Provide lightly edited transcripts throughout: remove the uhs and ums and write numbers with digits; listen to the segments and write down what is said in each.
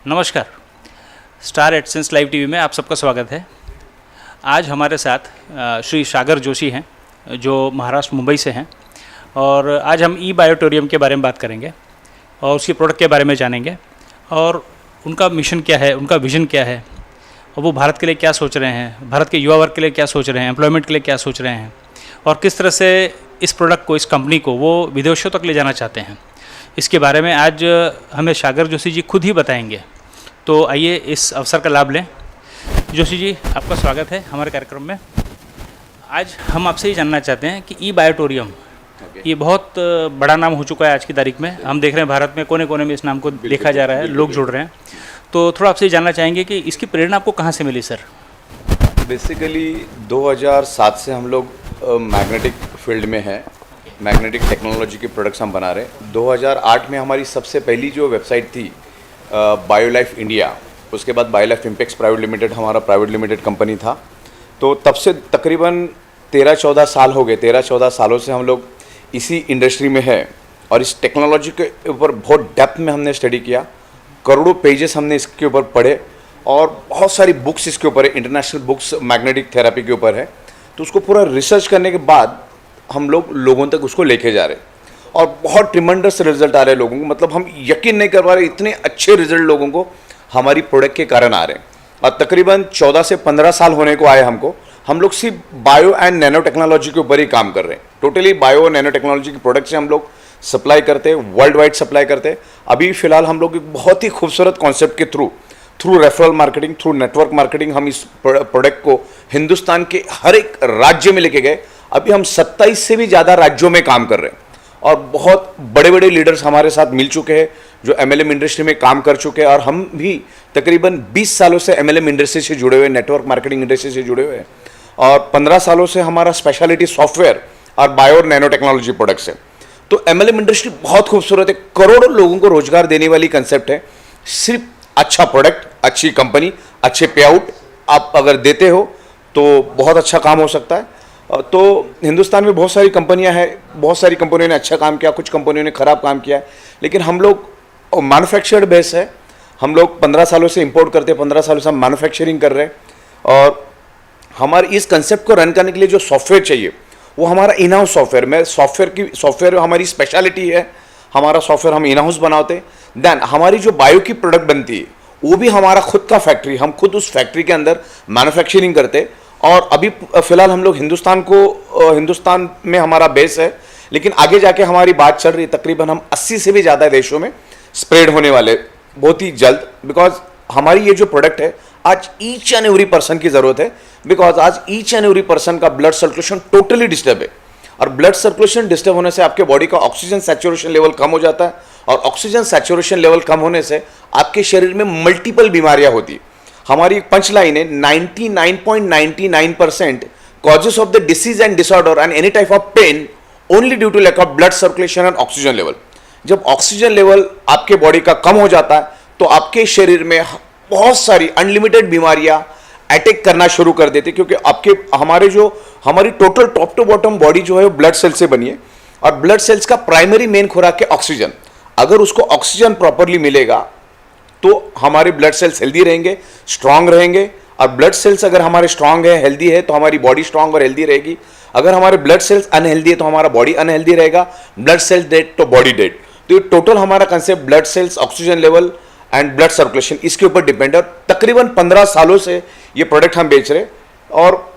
नमस्कार। Star AdSense live TV में आप सबका स्वागत है। आज हमारे साथ श्री सागर जोशी हैं जो महाराष्ट्र मुंबई से हैं और आज हम ई बायोटोरियम के बारे में बात करेंगे और उसके प्रोडक्ट के बारे में जानेंगे और उनका मिशन क्या है, उनका विज़न क्या है और वो भारत के लिए क्या सोच रहे हैं, भारत के युवा वर्ग के लिए क्या सोच रहे हैं, एम्प्लॉयमेंट के लिए क्या सोच रहे हैं और किस तरह से इस प्रोडक्ट को, इस कंपनी को वो विदेशों तक ले जाना चाहते हैं। इसके बारे में आज हमें सागर जोशी जी खुद ही बताएंगे। तो आइए इस अवसर का लाभ लें। जोशी जी, आपका स्वागत है हमारे कार्यक्रम में। आज हम आपसे ये जानना चाहते हैं कि ई बायोटोरियम ये बहुत बड़ा नाम हो चुका है आज की तारीख में। हम देख रहे हैं भारत में कोने कोने में इस नाम को देखा जा रहा है, लोग जुड़ रहे हैं। तो थोड़ा आपसे ये जानना चाहेंगे कि इसकी प्रेरणा आपको कहाँ से मिली सर? बेसिकली 2007 से हम लोग मैग्नेटिक फील्ड में हैं। मैग्नेटिक टेक्नोलॉजी के प्रोडक्ट्स हम बना रहे हैं। 2008 में हमारी सबसे पहली जो वेबसाइट थी बायोलाइफ इंडिया, उसके बाद बायोलाइफ इम्पैक्ट्स प्राइवेट लिमिटेड हमारा प्राइवेट लिमिटेड कंपनी था। तो तब से तकरीबन 13-14 साल हो गए। 13-14 सालों से हम लोग इसी इंडस्ट्री में है और इस टेक्नोलॉजी के ऊपर बहुत डेप्थ में हमने स्टडी किया। करोड़ों पेजेस हमने इसके ऊपर पढ़े और बहुत सारी बुक्स इसके ऊपर है, इंटरनेशनल बुक्स मैग्नेटिक थेरेपी के ऊपर है। तो उसको पूरा रिसर्च करने के बाद हम लोग लोगों तक उसको लेके जा रहे हैं और बहुत ट्रिमेंडस रिजल्ट आ रहे हैं लोगों को। मतलब हम यकीन नहीं कर पा रहे, इतने अच्छे रिजल्ट लोगों को हमारी प्रोडक्ट के कारण आ रहे हैं। और तकरीबन 14 से 15 साल होने को आए हमको। हम लोग सिर्फ बायो एंड नैनो टेक्नोलॉजी के ऊपर ही काम कर रहे हैं। टोटली बायो और नैनो टेक्नोलॉजी के प्रोडक्ट से हम लोग सप्लाई करते हैं, वर्ल्ड वाइड सप्लाई करते हैं। अभी फिलहाल हम लोग एक बहुत ही खूबसूरत कॉन्सेप्ट के through referral marketing, through network marketing हम इस प्रोडक्ट को हिंदुस्तान के हर एक राज्य में लेके गए। अभी हम 27 से भी ज़्यादा राज्यों में काम कर रहे हैं और बहुत बड़े बड़े लीडर्स हमारे साथ मिल चुके हैं जो एमएलएम इंडस्ट्री में काम कर चुके हैं। और हम भी तकरीबन 20 सालों से एमएलएम इंडस्ट्री से जुड़े हुए, नेटवर्क मार्केटिंग इंडस्ट्री से जुड़े हुए हैं और 15 सालों से हमारा स्पेशलिटी सॉफ्टवेयर और बायो और नैनो टेक्नोलॉजी प्रोडक्ट्स है। तो एमएलएम इंडस्ट्री बहुत खूबसूरत है, करोड़ों लोगों को रोजगार देने वाली कंसेप्ट है। सिर्फ अच्छा प्रोडक्ट, अच्छी कंपनी, अच्छे पे आउट आप अगर देते हो तो बहुत अच्छा काम हो सकता है। तो हिंदुस्तान में बहुत सारी कंपनियां हैं, बहुत सारी कंपनियों ने अच्छा काम किया, कुछ कंपनियों ने ख़राब काम किया है। लेकिन हम लोग मैन्युफैक्चर्ड बेस है। हम लोग 15 सालों से इंपोर्ट करते हैं, 15 सालों से हम मैन्युफैक्चरिंग कर रहे हैं। और हमारे इस कंसेप्ट को रन करने के लिए जो सॉफ्टवेयर चाहिए वो हमारा इन हाउस सॉफ्टवेयर में सॉफ्टवेयर हमारी स्पेशलिटी है। हमारा सॉफ्टवेयर हम इन हाउस बनाते हैं। देन हमारी जो बायो की प्रोडक्ट बनती है वो भी हमारा खुद का फैक्ट्री, हम खुद उस फैक्ट्री के अंदर मैन्युफैक्चरिंग करते हैं। और अभी फिलहाल हम लोग हिंदुस्तान में हमारा बेस है, लेकिन आगे जाके हमारी बात चल रही है। तकरीबन हम 80 से भी ज़्यादा देशों में स्प्रेड होने वाले बहुत ही जल्द। बिकॉज हमारी ये जो प्रोडक्ट है आज ईच एंड एवरी पर्सन की ज़रूरत है। बिकॉज आज ईच एंड एवरी पर्सन का ब्लड सर्कुलेशन टोटली डिस्टर्ब है और ब्लड सर्कुलेशन डिस्टर्ब होने से आपके बॉडी का ऑक्सीजन सैचुरेशन लेवल कम हो जाता है और ऑक्सीजन सैचुरेशन लेवल कम होने से आपके शरीर में मल्टीपल बीमारियां होती है। हमारी एक पंच लाइन है, 99.99% causes of the disease and disorder and any type of pain only due to lack of blood circulation and oxygen level. जब ऑक्सीजन लेवल आपके बॉडी का कम हो जाता है तो आपके शरीर में बहुत सारी अनलिमिटेड बीमारियां अटैक करना शुरू कर देती है। क्योंकि हमारी total top to bottom body जो है वो ब्लड सेल से बनी है और ब्लड सेल्स का प्राइमरी मेन खुराक है ऑक्सीजन। अगर उसको ऑक्सीजन प्रॉपरली मिलेगा तो हमारे ब्लड सेल्स हेल्दी रहेंगे, स्ट्रांग रहेंगे। और ब्लड सेल्स अगर हमारे स्ट्रांग है, हेल्दी है, तो हमारी बॉडी स्ट्रांग और हेल्दी रहेगी। अगर हमारे ब्लड सेल्स अनहेल्दी है तो हमारा बॉडी अनहेल्दी रहेगा। ब्लड सेल्स डेड तो बॉडी डेड। तो ये टोटल हमारा concept blood cells, oxygen level and blood circulation इसके ऊपर डिपेंड है। और तकरीबन 15 सालों से ये प्रोडक्ट हम बेच रहे और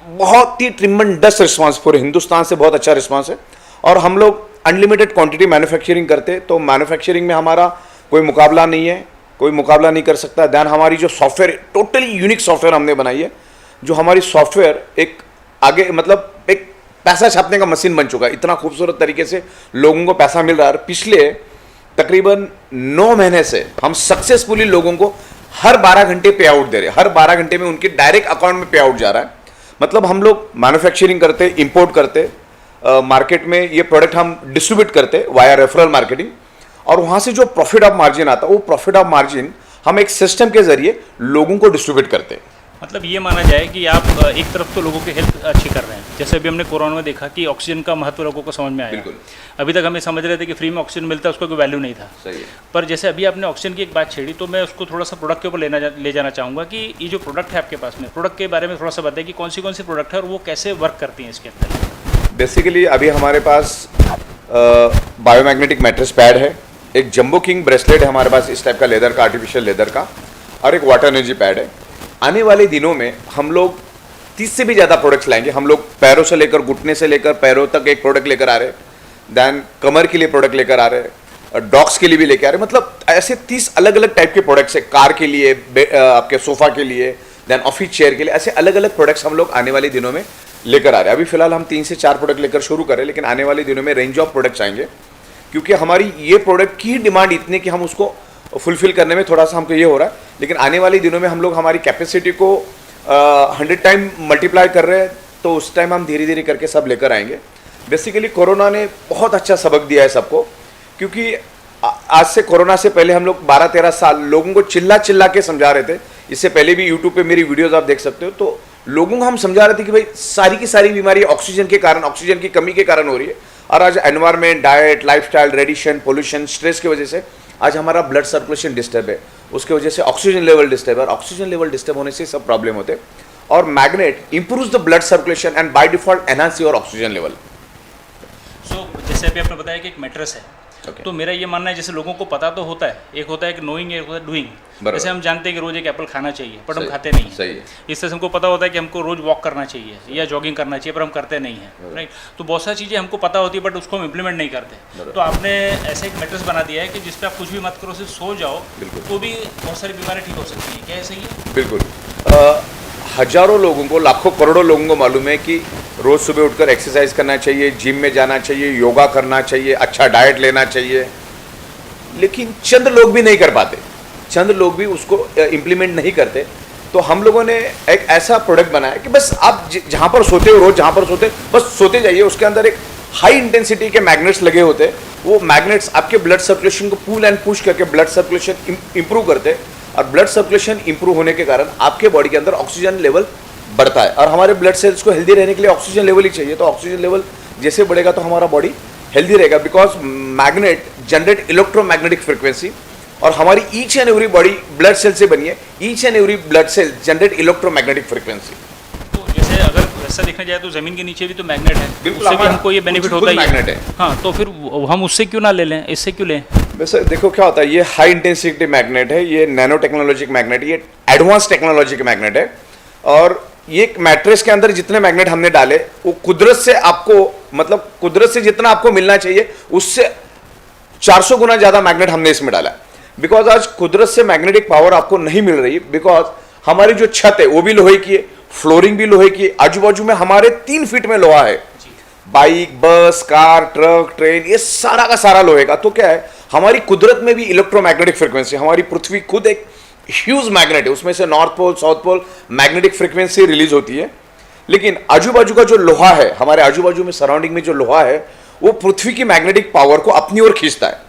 बहुत ही ट्रिमेंडस रिस्पॉन्स, पूरे हिंदुस्तान से बहुत अच्छा रिस्पॉन्स है। और हम लोग अनलिमिटेड क्वांटिटी मैन्युफैक्चरिंग करते हैं। तो मैन्युफैक्चरिंग में हमारा कोई मुकाबला नहीं है, कोई मुकाबला नहीं कर सकता। दैन हमारी जो सॉफ्टवेयर, टोटली यूनिक सॉफ्टवेयर हमने बनाई है। जो हमारी सॉफ्टवेयर एक आगे मतलब एक पैसा छापने का मशीन बन चुका है। इतना खूबसूरत तरीके से लोगों को पैसा मिल रहा है। पिछले तकरीबन 9 महीने से हम सक्सेसफुली लोगों को हर 12 घंटे पे आउट दे रहे हैं। हर 12 घंटे में उनके डायरेक्ट अकाउंट में पे आउट जा रहा है। मतलब हम लोग मैन्युफैक्चरिंग करते, इंपोर्ट करते, मार्केट में ये प्रोडक्ट हम डिस्ट्रीब्यूट करते वाया रेफरल मार्केटिंग। और वहाँ से जो प्रॉफिट ऑफ मार्जिन आता है वो प्रॉफिट ऑफ मार्जिन हम एक सिस्टम के जरिए लोगों को डिस्ट्रीब्यूट करते हैं। मतलब ये माना जाए कि आप एक तरफ तो लोगों की हेल्थ अच्छी कर रहे हैं, जैसे अभी हमने कोरोना में देखा कि ऑक्सीजन का महत्व लोगों को समझ में आया। बिल्कुल। अभी तक हमें समझ रहे थे कि फ्री में ऑक्सीजन मिलता है, उसका कोई वैल्यू नहीं था। सही है। पर जैसे अभी आपने ऑक्सीजन की एक बात छेड़ी, तो मैं उसको थोड़ा सा प्रोडक्ट के ऊपर ले जाना चाहूँगा कि ये जो प्रोडक्ट है आपके पास में, प्रोडक्ट के बारे में थोड़ा सा बताएं कि कौन सी प्रोडक्ट है और वो कैसे वर्क करती हैं इसके अंदर। बेसिकली अभी हमारे पास बायोमैग्नेटिक मैट्रेस पैड है, एक जंबो किंग ब्रेसलेट है हमारे पास इस टाइप का लेदर का, आर्टिफिशियल लेदर का, और एक वाटर एनर्जी पैड है। आने वाले दिनों में हम लोग 30 से भी ज़्यादा प्रोडक्ट्स लाएंगे। हम लोग पैरों से लेकर, घुटने से लेकर पैरों तक एक प्रोडक्ट लेकर आ रहे हैं, दैन कमर के लिए प्रोडक्ट लेकर आ रहे हैं, डॉग्स के लिए भी लेकर आ रहे हैं। मतलब ऐसे 30 अलग अलग टाइप के प्रोडक्ट्स है, कार के लिए, आपके सोफा के लिए, दैन ऑफिस चेयर के लिए, ऐसे अलग अलग प्रोडक्ट्स हम लोग आने वाले दिनों में लेकर आ रहे हैं। अभी फिलहाल हम 3 से 4 प्रोडक्ट लेकर शुरू करें, लेकिन आने वाले दिनों में रेंज ऑफ प्रोडक्ट्स आएंगे, क्योंकि हमारी ये प्रोडक्ट की डिमांड इतनी कि हम उसको फुलफिल करने में थोड़ा सा हमको ये हो रहा है। लेकिन आने वाले दिनों में हम लोग हमारी कैपेसिटी को 100 टाइम मल्टीप्लाई कर रहे हैं, तो उस टाइम हम धीरे धीरे करके सब लेकर आएंगे। बेसिकली कोरोना ने बहुत अच्छा सबक दिया है सबको, क्योंकि आज से कोरोना से पहले हम लोग 12-13 साल लोगों को चिल्ला चिल्ला के समझा रहे थे। इससे पहले भी यूट्यूब पे मेरी वीडियोस आप देख सकते हो, तो लोगों को हम समझा रहे थे कि भाई सारी की सारी बीमारी ऑक्सीजन के कारण, ऑक्सीजन की कमी के कारण हो रही है। और आज environment, diet, lifestyle, radiation, pollution, stress की वजह से आज हमारा ब्लड सर्कुलेशन डिस्टर्ब है, उसके वजह से ऑक्सीजन लेवल डिस्टर्ब है, और ऑक्सीजन लेवल डिस्टर्ब होने से सब प्रॉब्लम होते हैं। और magnet improves the blood circulation and by default enhance your oxygen level. So जैसे अभी आपने बताया कि एक मैट्रेस है, Okay. तो मेरा ये मानना है जैसे लोगों को पता तो होता है, एक होता है कि नोइंग, एक होता है डूइंग। जैसे हम जानते हैं कि रोज एक एप्पल खाना चाहिए, पर हम खाते नहीं हैं। सही है। इससे हमको पता होता है कि हमको रोज वॉक करना चाहिए या जॉगिंग करना चाहिए, पर हम करते नहीं हैं, राइट। तो बहुत सारी चीज़ें हमको पता होती है, बट उसको हम इम्प्लीमेंट नहीं करते। तो आपने ऐसे एक मैट्रेस बना दिया है कि जिस पर आप कुछ भी मत करो, सिर्फ सो जाओ, तो भी बहुत सारी बीमारी ठीक हो सकती है। क्या है, सही है? बिल्कुल। हजारों लोगों को, लाखों करोड़ों लोगों को मालूम है कि रोज सुबह उठकर एक्सरसाइज करना चाहिए, जिम में जाना चाहिए, योगा करना चाहिए, अच्छा डाइट लेना चाहिए, लेकिन चंद लोग भी नहीं कर पाते, चंद लोग भी उसको इम्प्लीमेंट नहीं करते। तो हम लोगों ने एक ऐसा प्रोडक्ट बनाया कि बस आप जहाँ पर सोते हो, रोज जहाँ पर सोते, बस सोते जाइए। उसके अंदर एक हाई इंटेंसिटी के मैग्नेट्स लगे होते हैं। वो मैग्नेट्स आपके ब्लड सर्कुलेशन को पुल एंड पुश करके ब्लड सर्कुलेशन इंप्रूव करते हैं, और ब्लड सर्कुलेशन इंप्रूव होने के कारण आपके बॉडी के अंदर ऑक्सीजन लेवल बढ़ता है। और हमारे ब्लड सेल्स को हेल्दी रहने के लिए ऑक्सीजन लेवल ही चाहिए, तो ऑक्सीजन लेवल जैसे बढ़ेगा तो हमारा बॉडी हेल्दी रहेगा। Because magnet generate electromagnetic frequency, और हमारी each and every body blood cell से बनी है। Each and every blood cell generate electromagnetic frequency. तो जैसे अगर ऐसा देखा जाए तो जमीन के नीचे भी तो मैग्नेट है, बिल्कुल, उससे भी हमको ये बेनिफिट होता ही मैग्नेट है। हाँ, तो फिर हम उससे क्यों ना ले लें, इससे क्यों लें? वैसे देखो क्या होता है, ये हाई इंटेंसिटी मैग्नेट है, ये नैनो टेक्नोलॉजी का मैग्नेट है, ये एडवांस टेक्नोलॉजी का मैग्नेट है। और ये मैट्रेस के अंदर जितने मैग्नेट हमने डाले, वो कुदरत से आपको, मतलब कुदरत से जितना आपको मिलना चाहिए उससे 400 गुना ज्यादा मैग्नेट हमने इसमें डाला। बिकॉज आज कुदरत से मैग्नेटिक पावर आपको नहीं मिल रही, बिकॉज हमारी जो छत है वो भी लोहे की है, फ्लोरिंग भी लोहे की है, आजू बाजू में हमारे 3 फीट में लोहा है। बाइक, बस, कार, ट्रक, ट्रेन, ये सारा का सारा लोहे का। तो क्या है, हमारी कुदरत में भी इलेक्ट्रोमैग्नेटिक फ्रिक्वेंसी, हमारी पृथ्वी खुद एक ह्यूज मैग्नेट है, उसमें से north pole, south pole magnetic frequency release होती है। लेकिन आजू बाजू का जो लोहा है, हमारे आजू बाजू में सराउंडिंग में जो लोहा है, वो पृथ्वी की मैग्नेटिक पावर को अपनी ओर खींचता है,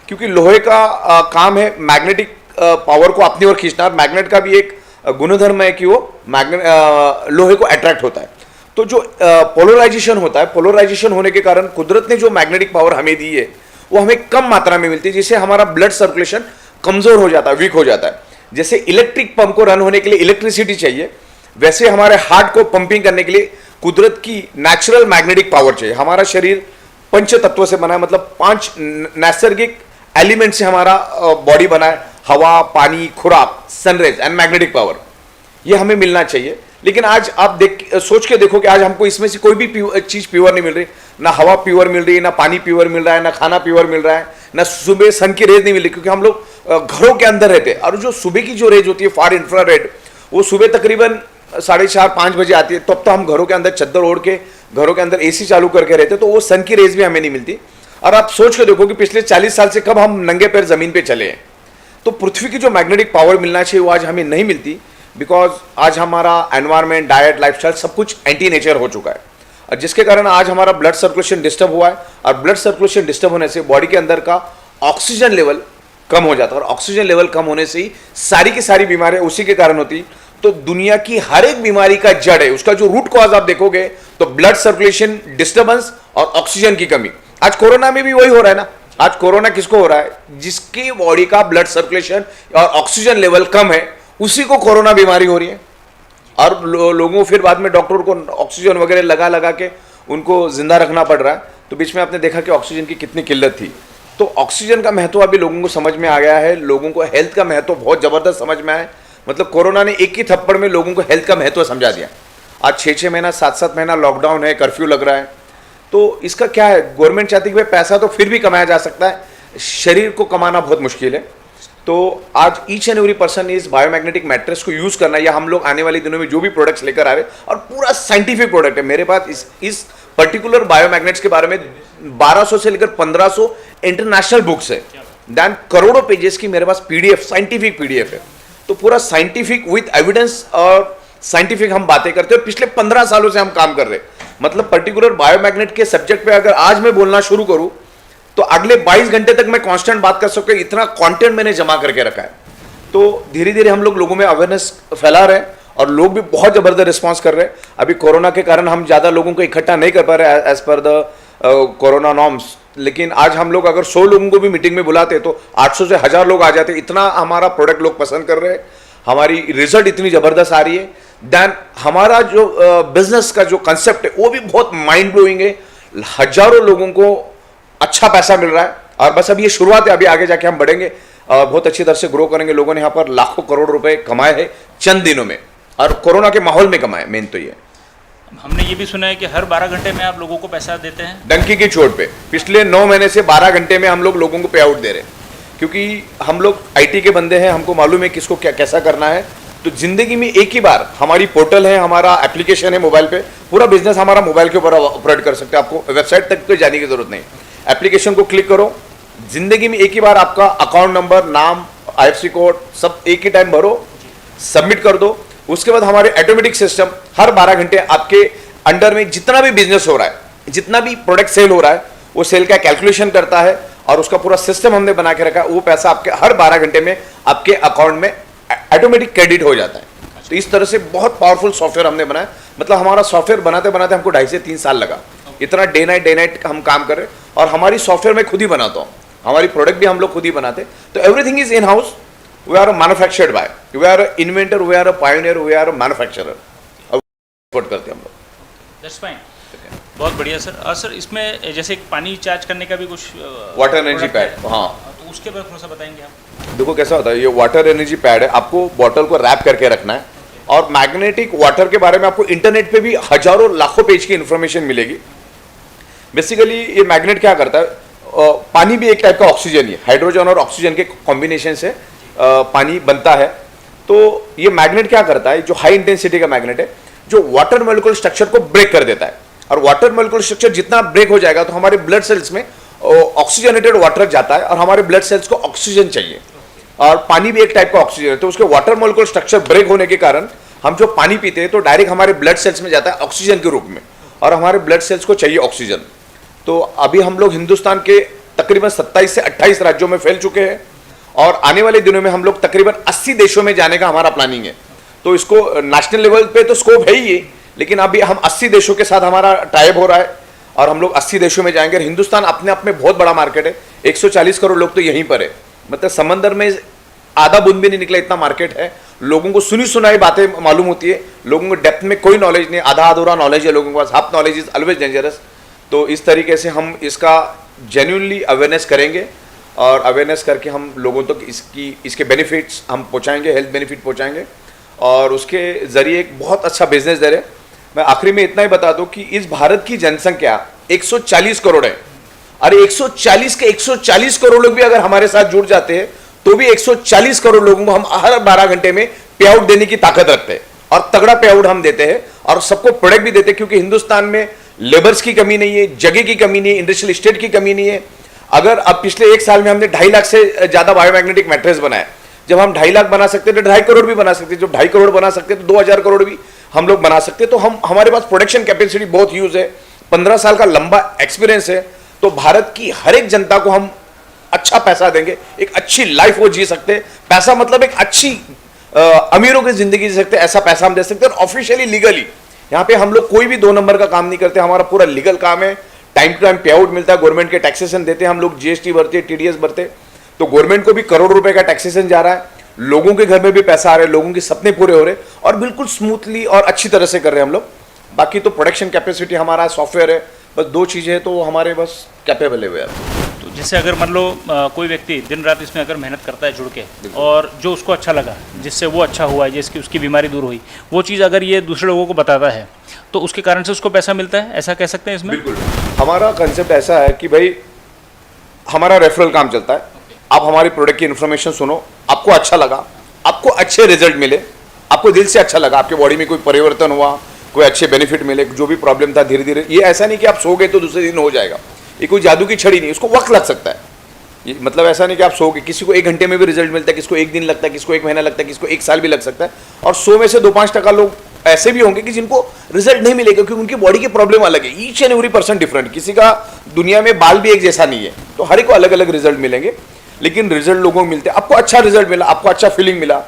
क्योंकि लोहे का काम है मैग्नेटिक पावर को अपनी ओर खींचना। और मैग्नेट का भी एक गुणधर्म है कि वो लोहे को अट्रैक्ट होता है। तो जो पोलराइजेशन होता है, पोलराइजेशन होने के कारण कुदरत ने जो मैग्नेटिक पावर हमें दी है, वो हमें कम मात्रा में मिलती है, जिससे हमारा ब्लड सर्कुलेशन कमजोर हो जाता है, वीक हो जाता है। जैसे इलेक्ट्रिक पंप को रन होने के लिए इलेक्ट्रिसिटी चाहिए, वैसे हमारे हार्ट को पंपिंग करने के लिए कुदरत की नेचुरल मैग्नेटिक पावर चाहिए। हमारा शरीर पंच तत्वों से बना है, मतलब 5 नैसर्गिक एलिमेंट से हमारा बॉडी बना है, हवा, पानी, खुराक, सनरेज एंड मैग्नेटिक पावर, ये हमें मिलना चाहिए। लेकिन आज आप सोच के देखो कि आज हमको इसमें से कोई भी चीज प्योर नहीं मिल रही, ना हवा प्योर मिल रही है, ना पानी प्योर मिल रहा है, ना खाना प्योर मिल रहा है, ना सुबह सन की रेज नहीं मिल रही, क्योंकि हम लोग घरों के अंदर रहते हैं। और जो सुबह की जो रेज होती है, फार इंफ्रारेड, वो सुबह तकरीबन 4:30-5 बजे आती है। तब तो हम घरों के अंदर चद्दर ओढ़ के घरों के अंदर एसी चालू करके रहते, तो वो सन की रेज भी हमें नहीं मिलती। और आप सोच के देखो कि पिछले 40 साल से कब हम नंगे पैर जमीन पे चले हैं। तो पृथ्वी की जो मैग्नेटिक पावर मिलना चाहिए वो आज हमें नहीं मिलती, बिकॉज आज हमारा एनवायरमेंट, डाइट, लाइफस्टाइल सब कुछ एंटी नेचर हो चुका है, और जिसके कारण आज हमारा ब्लड सर्कुलेशन डिस्टर्ब हुआ है। और ब्लड सर्कुलेशन डिस्टर्ब होने से बॉडी के अंदर का ऑक्सीजन लेवल कम हो जाता है, और ऑक्सीजन लेवल कम होने से ही सारी की सारी बीमारियां उसी के कारण होती। तो दुनिया की हर एक बीमारी का जड़ है, उसका जो रूट कॉज आप देखोगे तो ब्लड सर्कुलेशन डिस्टर्बेंस और ऑक्सीजन की कमी। आज कोरोना में भी वही हो रहा है ना। आज कोरोना किसको हो रहा है? जिसकी बॉडी का ब्लड सर्कुलेशन और ऑक्सीजन लेवल कम है, उसी को कोरोना बीमारी हो रही है। और लोगों को फिर बाद में डॉक्टर को ऑक्सीजन वगैरह लगा लगा के उनको जिंदा रखना पड़ रहा है। तो बीच में आपने देखा कि ऑक्सीजन की कितनी किल्लत थी। तो ऑक्सीजन का महत्व अभी लोगों को समझ में आ गया है, लोगों को हेल्थ का महत्व बहुत जबरदस्त समझ में आया। मतलब कोरोना ने एक ही थप्पड़ में लोगों को हेल्थ का महत्व समझा दिया। आज 6-6 महीना 7-7 महीना लॉकडाउन है, कर्फ्यू लग रहा है, तो इसका क्या है, गवर्नमेंट चाहती है कि पैसा तो फिर भी कमाया जा सकता है, शरीर को कमाना बहुत मुश्किल है। तो आज ईच एंड एवरी पर्सन इस बायोमैग्नेटिक मैट्रेस को यूज करना, या हम लोग आने वाले दिनों में जो भी प्रोडक्ट्स लेकर आ रहे हैं, और पूरा साइंटिफिक प्रोडक्ट है मेरे पास। इस पर्टिकुलर बायोमैग्नेट्स के बारे में 1200 से लेकर 1500 इंटरनेशनल बुक्स है, देन करोड़ों पेजेस की मेरे पास पीडीएफ, साइंटिफिक पीडीएफ है। तो पूरा साइंटिफिक विद एविडेंस और साइंटिफिक हम बातें करते हैं। पिछले 15 सालों से हम काम कर रहे हैं। मतलब पर्टिकुलर बायोमैग्नेट के सब्जेक्ट पे अगर आज मैं बोलना शुरू करूं तो अगले 22 घंटे तक मैं कांस्टेंट बात कर सकता हूं, इतना कंटेंट मैंने जमा करके रखा है। तो धीरे धीरे हम लोगों में अवेयरनेस फैला रहे हैं और लोग भी बहुत जबरदस्त रिस्पॉन्स कर रहे हैं। अभी कोरोना के कारण हम ज्यादा लोगों को इकट्ठा नहीं कर पा रहे as per the corona norms, लेकिन आज हम लोग अगर 100 लोगों को भी मीटिंग में बुलाते तो 800 से 1000 लोग आ जाते। इतना हमारा प्रोडक्ट लोग पसंद कर रहे हैं, हमारी रिजल्ट इतनी जबरदस्त आ रही है। देन हमारा जो बिजनेस का जो कंसेप्ट है वो भी बहुत माइंड ब्लोइंग है। हजारों लोगों को अच्छा पैसा मिल रहा है और बस अभी ये शुरुआत है, अभी आगे जाके हम बढ़ेंगे, बहुत अच्छी तरह से ग्रो करेंगे। लोगों ने यहाँ पर लाखों करोड़ रुपए कमाए हैं चंद दिनों में, और कोरोना के माहौल में कमाए। मेन तो ये हमने ये भी सुना है कि हर 12 घंटे में आप लोगों को पैसा देते हैं, डंकी की चोट पे। पिछले 9 महीने से 12 घंटे में हम लोग लोगों को पे आउट दे रहे हैं, क्योंकि हम लोग आईटी के बंदे हैं, हमको मालूम है किसको क्या कैसा करना है। तो जिंदगी में एक ही बार हमारी पोर्टल है, हमारा एप्लीकेशन है मोबाइल पे, पूरा बिजनेस हमारा मोबाइल के ऊपर ऑपरेट कर सकते हैं। आपको वेबसाइट तक तो जाने की जरूरत नहीं, एप्लीकेशन को क्लिक करो। जिंदगी में एक ही बार आपका अकाउंट नंबर, नाम, आईएफएससी कोड सब एक ही टाइम भरो, सबमिट कर दो। उसके बाद हमारे ऑटोमेटिक सिस्टम हर 12 घंटे आपके अंडर में जितना भी बिजनेस हो रहा है, जितना भी प्रोडक्ट सेल हो रहा है, वो सेल का कैलकुलेशन करता है और उसका पूरा सिस्टम हमने बना के रखा है। वो पैसा आपके हर 12 घंटे में आपके अकाउंट में ऑटोमेटिक क्रेडिट हो जाता है। तो इस तरह से बहुत पावरफुल सॉफ्टवेयर हमने बनाया। मतलब हमारा सॉफ्टवेयर बनाते बनाते हमको 2.5 से 3 साल लगा। इतना डे नाइट हम काम कर रहे हैं, और हमारी सॉफ्टवेयर मैं खुद ही बनाता हूँ, हमारी प्रोडक्ट भी हम लोग खुद ही बनाते। तो everything is in house, we are manufactured by, we are inventor, we are pioneer, we are manufacturer, और एक्सपोर्ट करते हैं हम लोग। दैट्स फाइन, बहुत बढ़िया सर। और सर इसमें जैसे पानी चार्ज करने का भी कुछ वाटर एनर्जी पैड, हाँ, तो उसके बारे में थोड़ा सा बताएंगे आप। देखो कैसा होता है, ये वाटर एनर्जी पैड है, आपको बॉटल को रैप करके रखना है। और मैग्नेटिक वाटर के बारे में आपको इंटरनेट पे भी हजारों लाखों पेज की इंफॉर्मेशन मिलेगी। बेसिकली ये मैग्नेट क्या करता है, पानी भी एक टाइप का ऑक्सीजन है, हाइड्रोजन और ऑक्सीजन के कॉम्बिनेशन से पानी बनता है। तो ये मैग्नेट क्या करता है, जो हाई इंटेंसिटी का मैग्नेट है, जो वाटर मॉलिक्यूल स्ट्रक्चर को ब्रेक कर देता है। और वाटर मॉलिक्यूल स्ट्रक्चर जितना ब्रेक हो जाएगा तो हमारे ब्लड सेल्स में ऑक्सीजनेटेड वाटर जाता है, और हमारे ब्लड सेल्स को ऑक्सीजन चाहिए, और पानी भी एक टाइप का ऑक्सीजन है। तो उसके वाटर मॉलिक्यूल स्ट्रक्चर ब्रेक होने के कारण हम जो पानी पीते हैं तो डायरेक्ट हमारे ब्लड सेल्स में जाता है ऑक्सीजन के रूप में, और हमारे ब्लड सेल्स को चाहिए ऑक्सीजन। तो अभी हम लोग हिंदुस्तान के तकरीबन 27 से 28 राज्यों में फैल चुके हैं, और आने वाले दिनों में हम लोग तकरीबन 80 देशों में जाने का हमारा प्लानिंग है। तो इसको नेशनल लेवल पे तो स्कोप है ही, लेकिन अभी हम 80 देशों के साथ हमारा टाइप हो रहा है, और हम लोग 80 देशों में जाएंगे। हिंदुस्तान अपने आप में बहुत बड़ा मार्केट है, 140 करोड़ लोग तो यहीं पर है। मतलब समंदर में आधा बूंद भी नहीं निकला, इतना मार्केट है। लोगों को सुनी सुनाई बातें मालूम होती है, लोगों को डेप्थ में कोई नॉलेज नहीं, आधा अधूरा नॉलेज है लोगों के पास। Half knowledge is always dangerous. तो इस तरीके से हम इसका जेन्युइनली अवेयरनेस करेंगे, और अवेयरनेस करके हम लोगों तक इसके बेनिफिट्स हम पहुंचाएंगे, हेल्थ बेनिफिट पहुंचाएंगे, और उसके ज़रिए एक बहुत अच्छा बिजनेस दे रहे। मैं आखिरी में इतना ही बता दूं कि इस भारत की जनसंख्या 140 करोड़ है। अरे 140 के 140 करोड़ लोग भी अगर हमारे साथ जुड़ जाते हैं तो भी 140 करोड़ लोगों को हम हर 12 घंटे में पे आउट देने की ताकत रखते हैं, और तगड़ा पे आउट हम देते हैं, और सबको प्रोडक्ट भी देते हैं। क्योंकि हिंदुस्तान में लेबर्स की कमी नहीं है, जगह की कमी नहीं है, इंडस्ट्रियल स्टेट की कमी नहीं है। अगर अब पिछले 1 साल में हमने 2.5 लाख से ज़्यादा बायोमैग्नेटिक मैट्रेस बनाए। जब हम 2.5 लाख बना सकते हैं तो 2.5 करोड़ भी बना सकते हैं, जब 2.5 करोड़ बना सकते हैं तो 2000 करोड़ भी हम लोग बना सकते हैं। तो हमारे पास प्रोडक्शन कैपेसिटी बहुत यूज है, 15 साल का लंबा एक्सपीरियंस है। तो भारत की हर एक जनता को हम अच्छा पैसा देंगे, एक अच्छी लाइफ वो जी सकते हैं। पैसा मतलब एक अच्छी अमीरों की जिंदगी जी सकते हैं, ऐसा पैसा हम दे सकते हैं, और ऑफिशियली लीगली। यहाँ पे हम लोग कोई भी 2 नंबर का काम नहीं करते, हमारा पूरा लीगल काम है। टाइम टू टाइम पे आउट मिलता है, गवर्नमेंट के टैक्सेशन देते हैं हम लोग, जीएसटी भरते, टीडीएस भरते, तो गवर्नमेंट को भी करोड़ रुपए का टैक्सेशन जा रहा है, लोगों के घर में भी पैसा आ रहा है, लोगों के सपने पूरे हो रहे हैं, और बिल्कुल स्मूथली और अच्छी तरह से कर रहे हैं हम लोग। बाकी तो प्रोडक्शन कैपेसिटी हमारा, सॉफ्टवेयर है, बस 2 चीज़ें हैं तो हमारे बस कैपेबल है यार। तो जैसे अगर मान लो कोई व्यक्ति दिन रात इसमें अगर मेहनत करता है जुड़ के, और जो उसको अच्छा लगा, जिससे वो अच्छा हुआ है, जिसकी उसकी बीमारी दूर हुई, वो चीज़ अगर ये दूसरे लोगों को बताता है तो उसके कारण से उसको पैसा मिलता है, ऐसा कह सकते हैं इसमें? बिल्कुल, हमारा कंसेप्ट ऐसा है कि भाई हमारा रेफरल काम चलता है। आप हमारी प्रोडक्ट की इन्फॉर्मेशन सुनो, आपको अच्छा लगा, आपको अच्छे रिजल्ट मिले, आपको दिल से अच्छा लगा, आपके बॉडी में कोई परिवर्तन हुआ, कोई अच्छे बेनिफिट मिले, जो भी प्रॉब्लम था धीरे धीरे, ये ऐसा नहीं कि आप सो गए तो दूसरे दिन हो जाएगा, ये कोई जादू की छड़ी नहीं, उसको वक्त लग सकता है। ये मतलब ऐसा नहीं कि आप सो गए, किसी को 1 घंटे में भी रिजल्ट मिलता है, किसी को 1 दिन लगता है, किसी को 1 महीना लगता है, किसी को 1 साल भी लग सकता है, और 100 में से 2-5% लोग ऐसे भी होंगे कि जिनको रिजल्ट नहीं मिलेगा, क्योंकि उनकी बॉडी की प्रॉब्लम अलग है। Each and every person different, किसी का दुनिया में बाल भी एक जैसा नहीं है, तो हर एक को अलग अलग रिजल्ट मिलेंगे, लेकिन रिजल्ट लोगों को मिलते हैं। आपको अच्छा रिजल्ट मिला, आपको अच्छा फीलिंग मिला,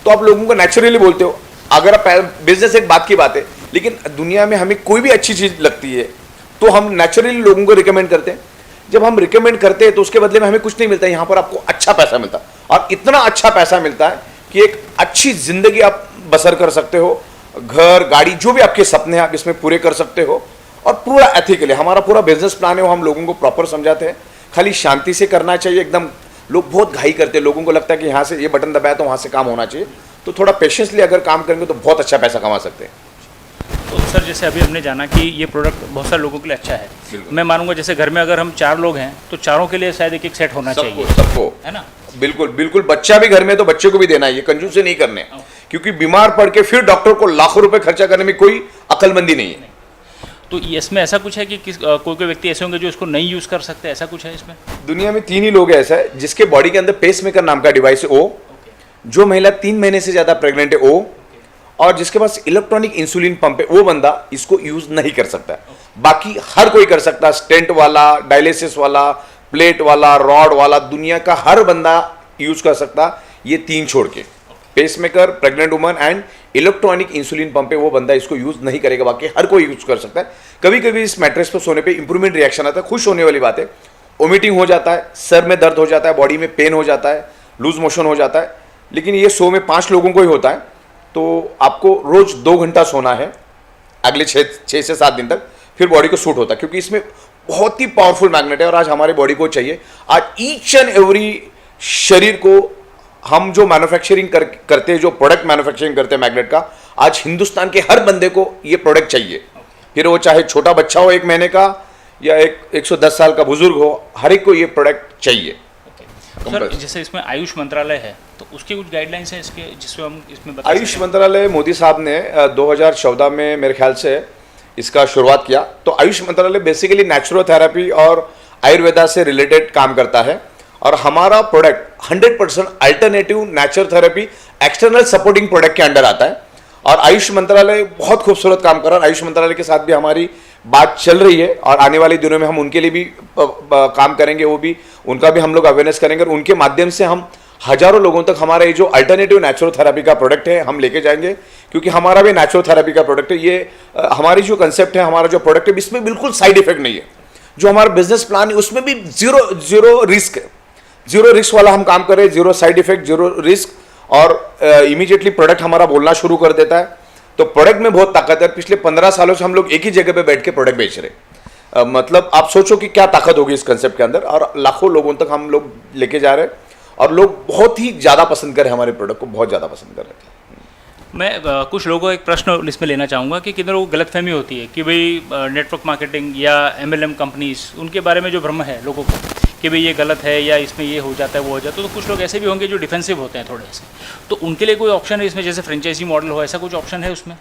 तो आप लोगों को नेचुरली बोलते हो। अगर आप बिजनेस एक बात की बात है, लेकिन दुनिया में हमें कोई भी अच्छी चीज़ लगती है तो हम नेचुरली लोगों को रिकमेंड करते हैं। जब हम रिकमेंड करते हैं तो उसके बदले में हमें कुछ नहीं मिलता, यहाँ पर आपको अच्छा पैसा मिलता है, और इतना अच्छा पैसा मिलता है कि एक अच्छी जिंदगी आप बसर कर सकते हो, घर गाड़ी जो भी आपके सपने हैं आप इसमें पूरे कर सकते हो, और पूरा एथिकली। हमारा पूरा बिजनेस प्लान है वो हम लोगों को प्रॉपर समझाते हैं। खाली शांति से करना चाहिए एकदम। लोग बहुत घाई करते हैं, लोगों को लगता है कि यहाँ से ये बटन दबाया तो वहाँ से काम होना चाहिए, तो थोड़ा पेशेंसली अगर काम करेंगे तो बहुत अच्छा पैसा कमा सकते हैं। तो सर जैसे अभी हमने जाना कि ये प्रोडक्ट बहुत सारे लोगों के लिए अच्छा है, मैं मानूंगा जैसे घर में अगर हम 4 लोग हैं तो चारों के लिए शायद एक सेट होना चाहिए, सबको, है ना? बिल्कुल बिल्कुल। बच्चा भी घर में तो बच्चे को भी देना है, ये कंजूसी नहीं करने, क्योंकि बीमार पड़ के फिर डॉक्टर को लाखों रुपए खर्चा करने में कोई अक्लमंदी नहीं है। तो इसमें ऐसा कुछ है कि कोई कोई व्यक्ति ऐसे होंगे जो इसको नहीं यूज कर सकते, ऐसा कुछ है इसमें? दुनिया में 3 ही लोग ऐसा है जिसके बॉडी के अंदर पेसमेकर नाम का डिवाइस है, ओ, जो महिला 3 महीने से ज्यादा प्रेग्नेंट है, ओ, और जिसके पास इलेक्ट्रॉनिक इंसुलिन पंप है, वो बंदा इसको यूज नहीं कर सकता है। बाकी हर कोई कर सकता है, स्टेंट वाला, डायलिसिस वाला, प्लेट वाला, रॉड वाला, दुनिया का हर बंदा यूज कर सकता है। ये 3 छोड़ के, pacemaker, pregnant woman and electronic insulin pump है, वो बंदा इसको यूज नहीं करेगा, बाकी हर कोई यूज कर सकता है। कभी कभी इस मैट्रेस पर सोने पे इंप्रूवमेंट रिएक्शन आता है, खुश होने वाली बात है। वोमिटिंग हो जाता है, सर में दर्द हो जाता है, बॉडी में पेन हो जाता है, लूज मोशन हो जाता है, लेकिन ये 100 में 5 लोगों को ही होता है। तो आपको रोज 2 घंटा सोना है अगले 6 से 7 दिन तक, फिर बॉडी को सूट होता है, क्योंकि इसमें बहुत ही पावरफुल मैग्नेट है, और आज हमारी बॉडी को चाहिए। आज ईच एंड एवरी शरीर को हम जो मैन्युफैक्चरिंग करते हैं, जो प्रोडक्ट मैन्युफैक्चरिंग करते हैं मैग्नेट का, आज हिंदुस्तान के हर बंदे को ये प्रोडक्ट चाहिए। फिर वो चाहे छोटा बच्चा हो 1 महीने का, या 110 साल का बुजुर्ग हो, हर एक को ये प्रोडक्ट चाहिए। सर जैसे इसमें आयुष मंत्रालय है, तो उसकी कुछ गाइडलाइंस हैं इसके, जिसमें हम इसमें बता आयुष मंत्रालय मोदी साहब ने 2014 में मेरे ख्याल से इसका शुरुआत किया। तो आयुष मंत्रालय बेसिकली नेचुरोथेरेपी और आयुर्वेदा से रिलेटेड काम करता है, और हमारा product 100% alternative naturotherapy external supporting product के अंडर आता है। और आयुष मंत्रालय बहुत खूबसूरत काम कर रहा है। आयुष मंत्रालय के साथ भी हमारी बात चल रही है, और आने वाले दिनों में हम उनके लिए भी काम करेंगे, वो भी उनका भी हम लोग अवेयरनेस करेंगे, और उनके माध्यम से हम हजारों लोगों तक हमारा ये जो अल्टरनेटिव नेचुरोथेरेपी का प्रोडक्ट है हम लेके जाएंगे, क्योंकि हमारा भी नेचुरोथेरेपी का प्रोडक्ट है। ये हमारी जो कंसेप्ट है, हमारा जो प्रोडक्ट है, इसमें बिल्कुल साइड इफेक्ट नहीं है। जो हमारा बिजनेस प्लान है उसमें भी जीरो रिस्क है, जीरो रिस्क वाला हम काम कर रहे हैं, zero side effect, zero risk, और इमीडिएटली प्रोडक्ट हमारा बोलना शुरू कर देता है। तो प्रोडक्ट में बहुत ताकत है। पिछले 15 सालों से हम लोग एक ही जगह पे बैठ के प्रोडक्ट बेच रहे, मतलब आप सोचो कि क्या ताकत होगी इस कंसेप्ट के अंदर, और लाखों लोगों तक हम लोग लेके जा रहे हैं, और लोग बहुत ही ज़्यादा पसंद कर रहे हैं, हमारे प्रोडक्ट को बहुत ज़्यादा पसंद कर रहे हैं। मैं कुछ लोगों को एक प्रश्न इसमें लेना चाहूँगा कि कितने लोगों को गलतफहमी होती है कि भाई नेटवर्क मार्केटिंग या MLM कंपनीज, उनके बारे में जो भ्रम है लोगों को कि भाई ये गलत है, या इसमें ये हो जाता है, वो हो जाता है, तो कुछ लोग ऐसे भी होंगे जो डिफेंसिव होते हैं थोड़े से, तो उनके लिए कोई ऑप्शन है इसमें, जैसे फ्रेंचाइजी मॉडल हो, ऐसा कुछ ऑप्शन है उसमें?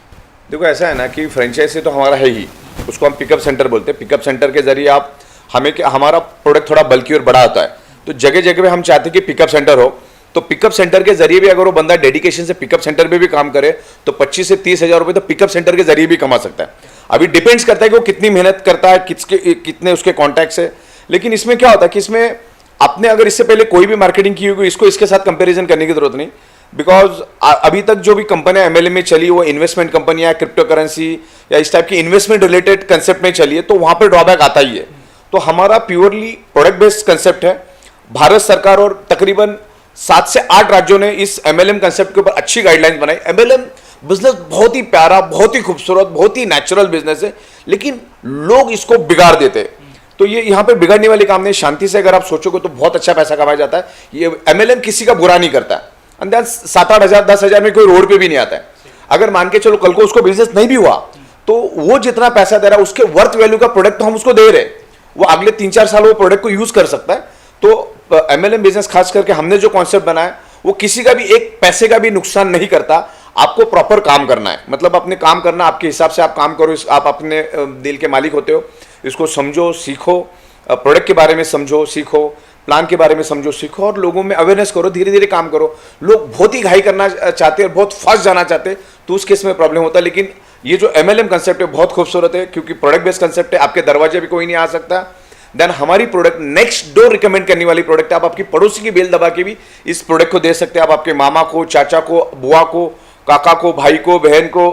देखो ऐसा है ना कि फ्रेंचाइजी तो हमारा है ही, उसको हम पिकअप सेंटर बोलते हैं। पिकअप सेंटर के जरिए आप हमारा प्रोडक्ट थोड़ा बल्कि और बड़ा होता है, तो जगह जगह पे हम चाहते हैं कि पिकअप सेंटर हो। तो पिकअप सेंटर के जरिए भी अगर वो बंदा डेडिकेशन से पिकअप सेंटर पे भी काम करे तो 25 से 30 हज़ार रुपये तो पिकअप सेंटर के जरिए भी कमा सकता है। अभी डिपेंड्स करता है कि वो कितनी मेहनत करता है, कितने उसके कॉन्टैक्ट्स है। लेकिन इसमें क्या होता है कि इसमें आपने अगर इससे पहले कोई भी मार्केटिंग की होगी, इसको इसके साथ कंपैरिजन करने की जरूरत नहीं। बिकॉज अभी तक जो भी कंपनियां एमएलएम में चली वो इन्वेस्टमेंट कंपनियां, क्रिप्टो करेंसी या इस टाइप की इन्वेस्टमेंट रिलेटेड कंसेप्ट में चली है, तो वहां पे ड्रॉबैक आता ही है। तो हमारा प्योरली प्रोडक्ट बेस्ड कंसेप्ट है। भारत सरकार और तकरीबन 7 से 8 राज्यों ने इस एमएलएम कंसेप्ट के ऊपर अच्छी गाइडलाइंस बनाई। एमएलएम बिजनेस बहुत ही प्यारा, बहुत ही खूबसूरत, बहुत ही नेचुरल बिजनेस है, लेकिन लोग इसको बिगाड़ देते हैं। तो ये यहाँ पे बिगड़ने वाली काम नहीं। शांति से अगर आप सोचोगे तो बहुत अच्छा पैसा कमाया जाता है। ये एमएलएम किसी का बुरा नहीं करता है। अंदाज 7-8 हजार 10 हजार में कोई रोड पे भी नहीं आता है। अगर मान के चलो कल को उसको बिजनेस नहीं भी हुआ तो वो जितना पैसा दे रहा है उसके वर्थ वैल्यू का प्रोडक्ट तो हम उसको दे रहे हैं, वो अगले 3-4 साल वो प्रोडक्ट को यूज कर सकता है। तो एमएलएम बिजनेस खास करके हमने जो कॉन्सेप्ट बनाया वो किसी का भी एक पैसे का भी नुकसान नहीं करता। आपको प्रॉपर काम करना है, मतलब अपने काम करना, आपके हिसाब से आप काम करो। आप अपने दिल के मालिक होते हो। इसको समझो, सीखो, प्रोडक्ट के बारे में समझो, सीखो, प्लान के बारे में समझो, सीखो और लोगों में अवेयरनेस करो। धीरे धीरे काम करो। लोग बहुत ही घाई करना चाहते हैं, बहुत फास्ट जाना चाहते हैं, तो उस केस में प्रॉब्लम होता है। लेकिन ये जो एमएलएम कंसेप्ट है बहुत खूबसूरत है, क्योंकि प्रोडक्ट बेस्ड कंसेप्ट है। आपके दरवाजे पे कोई नहीं आ सकता। देन हमारी प्रोडक्ट नेक्स्ट डोर रिकमेंड करने वाली प्रोडक्ट है। आप आपकी पड़ोसी की बेल दबा के भी इस प्रोडक्ट को दे सकते हैं। आप आपके मामा को, चाचा को, बुआ को, काका को, भाई को, बहन को,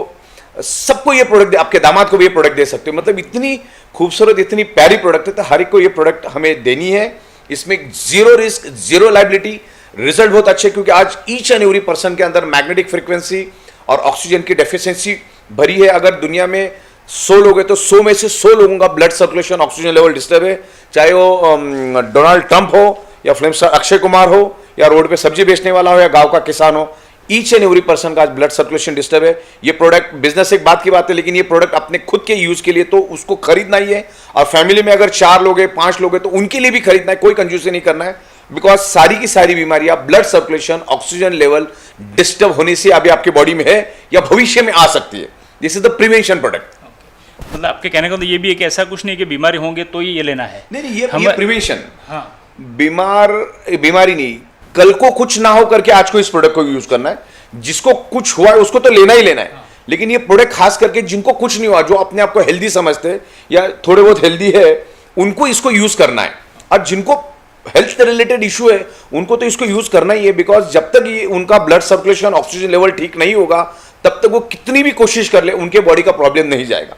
सबको ये प्रोडक्ट, आपके दामाद को भी ये प्रोडक्ट दे सकते हो। मतलब इतनी खूबसूरत, इतनी प्यारी प्रोडक्ट है, तो हर एक को ये प्रोडक्ट हमें देनी है। इसमें zero risk, zero liability, result बहुत अच्छे, क्योंकि आज ईच एंड एवरी पर्सन के अंदर मैग्नेटिक फ्रीक्वेंसी और ऑक्सीजन की डेफिशिएंसी भरी है। अगर दुनिया में 100 लोग हैं तो 100 में से 100 लोगों का blood circulation, oxygen level disturb है। चाहे वो डोनाल्ड ट्रंप हो या फिल्म स्टार अक्षय कुमार हो या रोड पे सब्जी बेचने वाला हो या गांव का किसान हो, ईच एंड एवरी पर्सन का ब्लड सर्कुलेशन डिस्टर्ब है। ये प्रोडक्ट बिजनेस एक बात की बात है, लेकिन ये प्रोडक्ट अपने खुद के यूज के लिए तो उसको खरीदना ही है। और फैमिली में अगर 4 लोग हैं, 5 लोग हैं, तो उनके लिए भी खरीदना है। कोई कंजूसी नहीं करना है, बिकॉज सारी की सारी बीमारियां blood circulation, oxygen level disturb होने से अभी आपके बॉडी में है या भविष्य में आ सकती है। This is the prevention product. मतलब आपके कहने का तो ये भी है कि ऐसा कुछ नहीं कि बीमारी होंगे तो ही ये लेना है। नहीं, ये प्रिवेंशन। हाँ, बीमारी नहीं, कल को कुछ ना हो करके आज को इस प्रोडक्ट को यूज करना है। जिसको कुछ हुआ है उसको तो लेना ही लेना है। लेकिन ये प्रोडक्ट खास करके जिनको कुछ नहीं हुआ, जो अपने आप को हेल्दी समझते हैं या थोड़े बहुत हेल्दी है, उनको इसको यूज करना है। और जिनको हेल्थ रिलेटेड इशू है उनको तो इसको यूज करना ही है, बिकॉज जब तक ये उनका ब्लड सर्कुलेशन, ऑक्सीजन लेवल ठीक नहीं होगा, तब तक वो कितनी भी कोशिश कर ले उनके बॉडी का प्रॉब्लम नहीं जाएगा।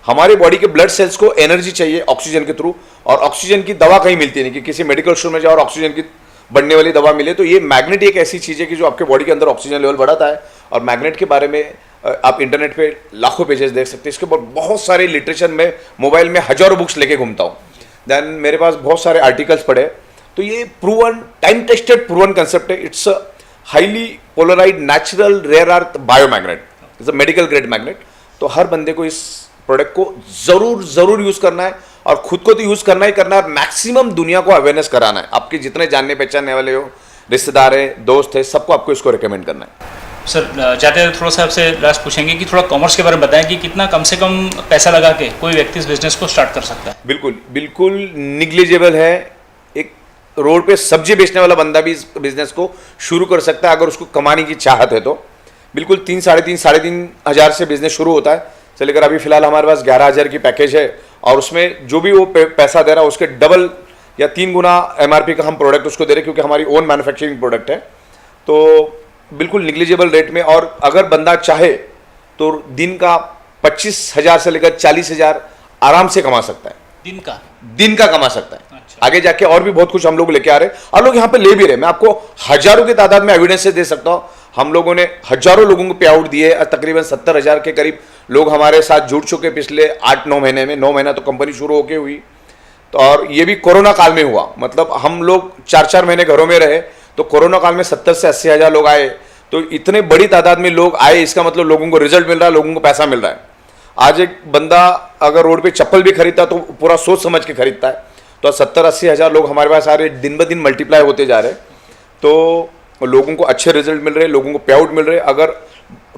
हमारे बॉडी के ब्लड सेल्स को एनर्जी चाहिए ऑक्सीजन के थ्रू, और ऑक्सीजन की दवा कहीं मिलती नहीं कि किसी मेडिकल स्टोर में जाओ और ऑक्सीजन की बढ़ने वाली दवा मिले। तो ये मैग्नेट एक ऐसी चीज है कि जो आपके बॉडी के अंदर ऑक्सीजन लेवल बढ़ाता है। और मैग्नेट के बारे में आप इंटरनेट पे लाखों पेजेस देख सकते हैं। इसके ऊपर बहुत सारे लिटरेचर में, मोबाइल में हजारों बुक्स लेके घूमता हूँ। देन मेरे पास बहुत सारे आर्टिकल्स पढ़े। तो ये proven, time tested proven concept है। It's highly polarised natural rare earth biomagnet, it's a medical grade magnet. तो हर बंदे को इस प्रोडक्ट को जरूर यूज करना है, और खुद को तो यूज करना ही करना है, मैक्सिमम दुनिया को अवेयरनेस कराना है। आपके जितने जानने पहचानने वाले हो, रिश्तेदार है, दोस्त है, सबको आपको इसको रिकमेंड करना है। सर जाते हैं थोड़ा सा आपसे लास्ट पूछेंगे कि थोड़ा कॉमर्स के बारे में बताएं कि कितना कम से कम पैसा लगा के कोई व्यक्ति इस बिजनेस को स्टार्ट कर सकता है। बिल्कुल निग्लिजिबल है। एक रोड पे सब्जी बेचने वाला बंदा भी इस बिजनेस को शुरू कर सकता है अगर उसको कमाने की चाहत है तो। बिल्कुल 3-3.5 हजार से बिजनेस शुरू होता है। चलिए, अभी फिलहाल हमारे पास 11,000 की पैकेज है, और उसमें जो भी वो पैसा दे रहा है उसके डबल या 3 गुना एमआरपी का हम प्रोडक्ट उसको दे रहे हैं, क्योंकि हमारी ओन मैन्युफैक्चरिंग प्रोडक्ट है। तो बिल्कुल निग्लिजिबल रेट में, और अगर बंदा चाहे तो दिन का 25,000 से लेकर 40,000 आराम से कमा सकता है। दिन का कमा सकता है। अच्छा। आगे जाके और भी बहुत कुछ हम लोग लेके आ रहे हैं, और लोग यहाँ पे ले भी रहे। मैं आपको हजारों की तादाद में एविडेंस से दे सकता हूँ। हम लोगों ने हजारों लोगों को पे आउट दिए, तकरीबन 70,000 के करीब लोग हमारे साथ जुड़ चुके पिछले 8-9 महीने में। 9 महीना तो कंपनी शुरू होके हुई, तो और ये भी कोरोना काल में हुआ। मतलब हम लोग 4-4 महीने घरों में रहे, तो कोरोना काल में 70 से 80 हजार लोग आए। तो इतने बड़ी तादाद में लोग आए, इसका मतलब लोगों को रिजल्ट मिल रहा है, लोगों को पैसा मिल रहा है। आज एक बंदा अगर रोड पे चप्पल भी खरीदता तो पूरा सोच समझ के खरीदता है। तो 70-80 हजार लोग हमारे पास आ रहे, दिन ब दिन मल्टीप्लाई होते जा रहे। तो लोगों को अच्छे रिजल्ट मिल रहे, लोगों को पे आउट मिल रहे। अगर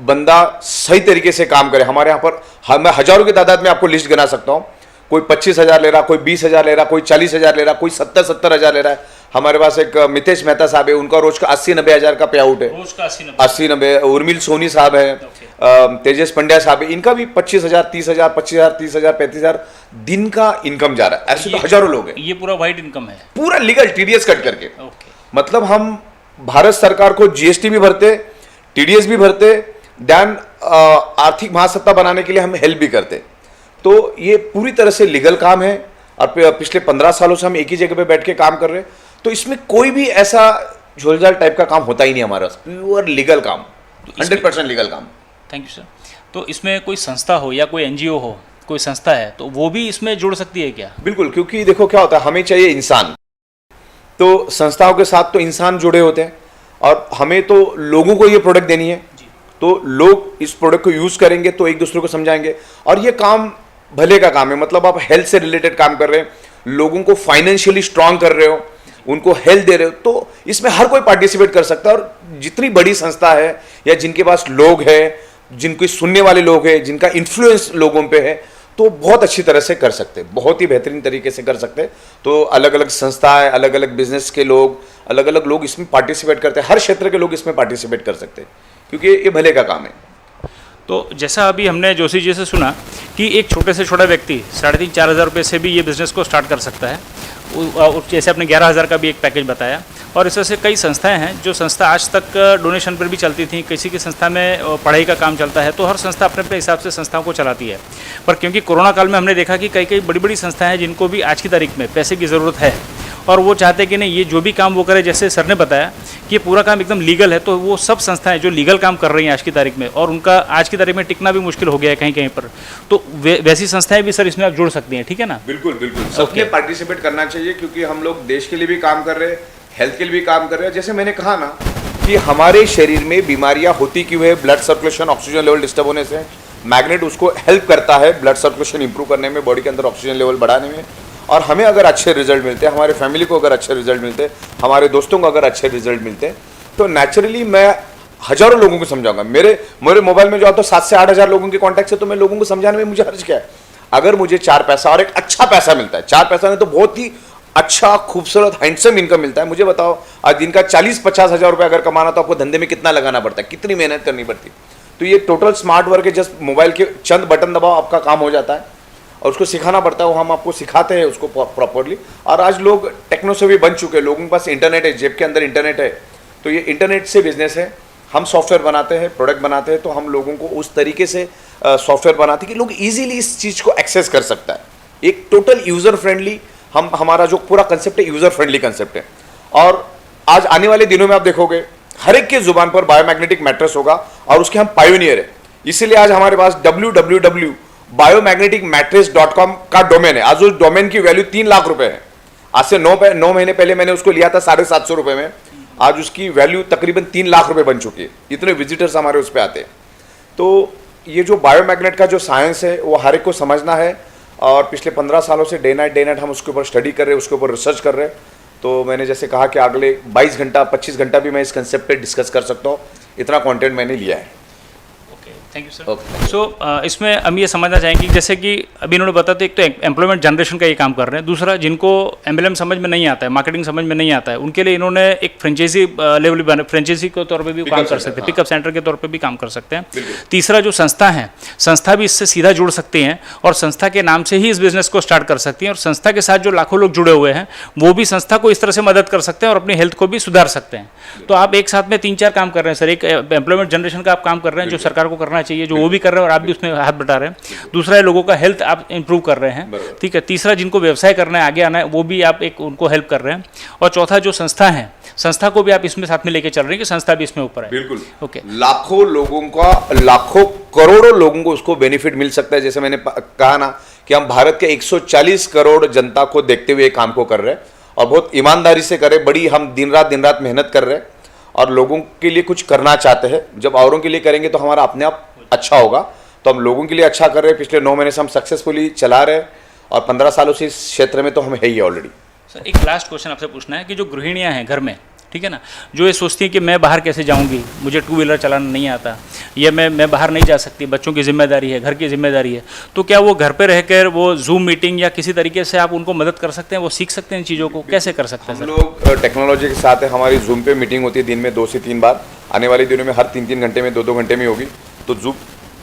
बंदा सही तरीके से काम करे, हमारे यहाँ पर मैं हजारों की तादाद में आपको लिस्ट गिना सकता हूँ। कोई 25,000 ले रहा, कोई 20,000 ले रहा, कोई 40,000 ले रहा, कोई 70-70 हजार ले रहा है। हमारे पास एक मितेश मेहता साहब है, उनका रोज का 80-90 हजार का पे आउट है। रोज का 80-90। उर्मिल सोनी साहब है, तेजस पंड्या साहब है, इनका भी 25,000, 30,000, 25,000, 30,000, 35,000 दिन का इनकम जा रहा है। ऐसे तो हजारों लोग हैं। ये पूरा वाइट इनकम है, पूरा लीगल TDS कट करके। मतलब हम भारत सरकार को जीएसटी भी भरते, टीडीएस भी भरते, देन आर्थिक महासत्ता बनाने के लिए हम हेल्प भी करते। तो ये पूरी तरह से लीगल काम है और पिछले 15 सालों से हम एक ही जगह पे बैठ के काम कर रहे हैं। तो इसमें कोई भी ऐसा झोलझाल टाइप का काम होता ही नहीं हमारा, प्योर लीगल काम, 100% लीगल काम। Thank you sir. तो इसमें कोई संस्था हो या कोई एनजीओ हो, कोई संस्था है तो वो भी इसमें जुड़ सकती है क्या? बिल्कुल, क्योंकि देखो क्या होता है, हमें चाहिए इंसान, तो संस्थाओं के साथ तो इंसान जुड़े होते हैं और हमें तो लोगों को ये प्रोडक्ट देनी है। तो लोग इस प्रोडक्ट को यूज करेंगे तो एक दूसरे को समझाएंगे और ये काम भले का काम है। मतलब आप हेल्थ से रिलेटेड काम कर रहे हैं, लोगों को फाइनेंशियली स्ट्रांग कर रहे हो, उनको हेल्थ दे रहे हो, तो इसमें हर कोई पार्टिसिपेट कर सकता है। और जितनी बड़ी संस्था है या जिनके पास लोग हैं, जिनके सुनने वाले लोग हैं, जिनका इन्फ्लुएंस लोगों पे है, तो बहुत अच्छी तरह से कर सकते हैं, बहुत ही बेहतरीन तरीके से कर सकते हैं। तो अलग अलग संस्थाएं, अलग अलग बिजनेस के लोग, अलग अलग लोग इसमें पार्टिसिपेट करते हैं, हर क्षेत्र के लोग इसमें पार्टिसिपेट कर सकते हैं, क्योंकि ये भले का काम है। तो जैसा अभी हमने जोशी जी से सुना कि एक छोटे से छोटा व्यक्ति 3,500-4 हज़ार रुपये से भी ये बिज़नेस को स्टार्ट कर सकता है। जैसे आपने 11,000 का भी एक पैकेज बताया, और इस तरह से कई संस्थाएं हैं जो संस्था आज तक डोनेशन पर भी चलती थी। किसी की संस्था में पढ़ाई का काम चलता है, तो हर संस्था अपने अपने हिसाब से संस्थाओं को चलाती है। पर क्योंकि कोरोना काल में हमने देखा कि कई बड़ी बड़ी संस्थाएं हैं जिनको भी आज की तारीख में पैसे की ज़रूरत है और वो चाहते हैं कि नहीं, ये जो भी काम वो करे, जैसे सर ने बताया कि ये पूरा काम एकदम लीगल है, तो वो सब संस्थाएं जो लीगल काम कर रही हैं आज की तारीख में, और उनका आज की तारीख में टिकना भी मुश्किल हो गया है कहीं कहीं पर, तो वैसी संस्थाएं भी सर इसमें आप जुड़ सकती हैं, ठीक है ना? बिल्कुल बिल्कुल, सबके पार्टिसिपेट करना चाहिए, क्योंकि हम लोग देश के लिए भी काम कर रहे हैं, हेल्थ के लिए भी काम कर रहे हैं। जैसे मैंने कहा ना कि हमारे शरीर में बीमारियां होती क्यों है, blood circulation, oxygen level disturb होने से। मैग्नेट उसको हेल्प करता है ब्लड सर्कुलेशन इंप्रूव करने में, बॉडी के अंदर ऑक्सीजन लेवल बढ़ाने में। और हमें अगर अच्छे रिजल्ट मिलते हैं, हमारे फैमिली को अगर अच्छे रिजल्ट मिलते हैं, हमारे दोस्तों को अगर अच्छे रिजल्ट मिलते हैं, तो नेचुरली मैं हजारों लोगों को समझाऊंगा। मेरे मोबाइल में जो आता है 7 से 8 हज़ार लोगों के कॉन्टैक्ट से, तो मैं लोगों को समझाने में मुझे हर्ज क्या है। अगर मुझे 4 पैसा और एक अच्छा पैसा मिलता है, 4 पैसा नहीं तो बहुत ही अच्छा, खूबसूरत, हैंडसम इनकम मिलता है। मुझे बताओ, आज दिन का 40-50 हज़ार रुपये अगर कमाना, तो आपको धंधे में कितना लगाना पड़ता है, कितनी मेहनत करनी पड़ती है। तो ये टोटल स्मार्ट वर्क है, जस्ट मोबाइल के चंद बटन दबाओ, आपका काम हो जाता है। और उसको सिखाना पड़ता है, वो हम आपको सिखाते हैं उसको प्रॉपरली। और आज लोग टेक्नो से भी बन चुके हैं, लोगों के पास इंटरनेट है, जेब के अंदर इंटरनेट है, तो ये इंटरनेट से बिजनेस है। हम सॉफ्टवेयर बनाते हैं, प्रोडक्ट बनाते हैं, तो हम लोगों को उस तरीके से सॉफ्टवेयर बनाते हैं कि लोग इजीली इस चीज़ को एक्सेस कर सकता है। एक टोटल यूज़र फ्रेंडली, हमारा जो पूरा कंसेप्ट है, यूज़र फ्रेंडली कंसेप्ट है। और आज आने वाले दिनों में आप देखोगे हर एक के जुबान पर बायोमैग्नेटिक मैट्रेस होगा, और उसके हम पायोनियर है। इसीलिए आज हमारे पास www.biomagneticmattress.com का डोमेन है। आज उस डोमेन की वैल्यू 3 लाख रुपए है। आज से 9 महीने पहले मैंने उसको लिया था 750 रुपए में, आज उसकी वैल्यू तकरीबन 3 लाख रुपए बन चुकी है। इतने विजिटर्स हमारे उस पर आते हैं। तो ये जो बायोमैग्नेट का जो साइंस है, वो हर एक को समझना है। और पिछले 15 सालों से डे नाइट हम उसके ऊपर स्टडी कर रहे हैं, उसके ऊपर रिसर्च कर रहे हैं। तो मैंने जैसे कहा कि अगले 22 घंटा 25 घंटा भी मैं इस कंसेप्ट पे डिस्कस कर सकता हूँ, इतना कंटेंट मैंने लिया है। Thank you sir. सो इसमें हम ये समझना चाहेंगे, जैसे कि अभी इन्होंने बताया, तो एक तो एम्प्लॉयमेंट जनरेशन का ये काम कर रहे हैं, दूसरा जिनको एमएलएम समझ में नहीं आता है, मार्केटिंग समझ में नहीं आता है, उनके लिए इन्होंने एक फ्रेंचाइजी लेवल, फ्रेंचाइजी के तौर पे भी काम कर सकते हैं, पिकअप सेंटर के तौर पे भी काम कर सकते हैं। तीसरा जो संस्था है, संस्था भी इससे सीधा जुड़ सकती हैं और संस्था के नाम से ही इस बिजनेस को स्टार्ट कर सकती हैं, और संस्था के साथ जो लाखों लोग जुड़े हुए हैं वो भी संस्था को इस तरह से मदद कर सकते हैं और अपनी हेल्थ को भी सुधार सकते हैं। तो आप एक साथ में 3-4 काम कर रहे हैं सर। एक एम्प्लॉयमेंट जनरेशन का आप काम कर रहे हैं, जो सरकार को करना चाहिए, जो वो भी कर रहे हैं और आप भी उसमें हाथ बटा रहे हैं। दूसरा है लोगों का हेल्थ आप इंप्रूव कर रहे हैं, ठीक है। तीसरा जिनको व्यवसाय करना है, आगे आना है, वो भी आप एक उनको हेल्प कर रहे हैं। और चौथा जो संस्था है, संस्था को भी आप इसमें साथ में लेके चल रहे हैं कि संस्था भी इसमें ऊपर है। बिल्कुल, ओके। लाखों लोगों का, लाखों करोड़ों लोगों को उसको बेनिफिट मिल सकता है। जैसे मैंने कहा ना कि हम भारत के 140 करोड़ जनता को देखते हुए काम को कर रहे हैं और बहुत ईमानदारी से कर रहे हैं। बड़ी हम दिन रात मेहनत कर रहे हैं और लोगों के लिए कुछ करना चाहते हैं। जब औरों के लिए करेंगे तो हमारा अपने आप अच्छा होगा। तो हम लोगों के लिए अच्छा कर रहे हैं। पिछले 9 महीने से हम सक्सेसफुली चला रहे हैं और 15 सालों से इस क्षेत्र में तो हम है ही ऑलरेडी। सर एक लास्ट क्वेश्चन आपसे पूछना है कि जो गृहिणियां हैं घर में, ठीक है ना, जो ये सोचती हैं कि मैं बाहर कैसे जाऊंगी, मुझे 2 व्हीलर चलाना नहीं आता, या मैं बाहर नहीं जा सकती, बच्चों की जिम्मेदारी है, घर की जिम्मेदारी है, तो क्या वो घर पे रहकर वो जूम मीटिंग या किसी तरीके से आप उनको मदद कर सकते हैं, वो सीख सकते हैं इन चीज़ों को, कैसे कर सकते हैं? हम लोग टेक्नोलॉजी के साथ है। हमारी जूम पे मीटिंग होती है दिन में 2 से 3 बार। आने वाले दिनों में हर 3-3 घंटे में, 2-2 घंटे में होगी। तो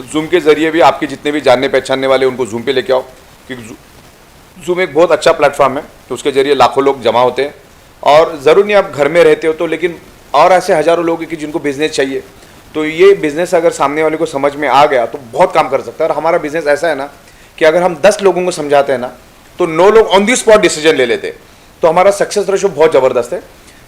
जूम के जरिए भी आपके जितने भी जानने पहचानने वाले उनको जूम पे लेके आओ, क्योंकि जूम एक बहुत अच्छा प्लेटफॉर्म है। तो उसके जरिए लाखों लोग जमा होते हैं। और ज़रूर नहीं आप घर में रहते हो तो, लेकिन और ऐसे हज़ारों लोग हैं कि जिनको बिजनेस चाहिए। तो ये बिज़नेस अगर सामने वाले को समझ में आ गया तो बहुत काम कर सकता है। और हमारा बिज़नेस ऐसा है ना कि अगर हम 10 लोगों को समझाते हैं ना तो 9 लोग ऑन दी स्पॉट डिसीजन ले लेते हैं। तो हमारा सक्सेस रेशो बहुत ज़बरदस्त है,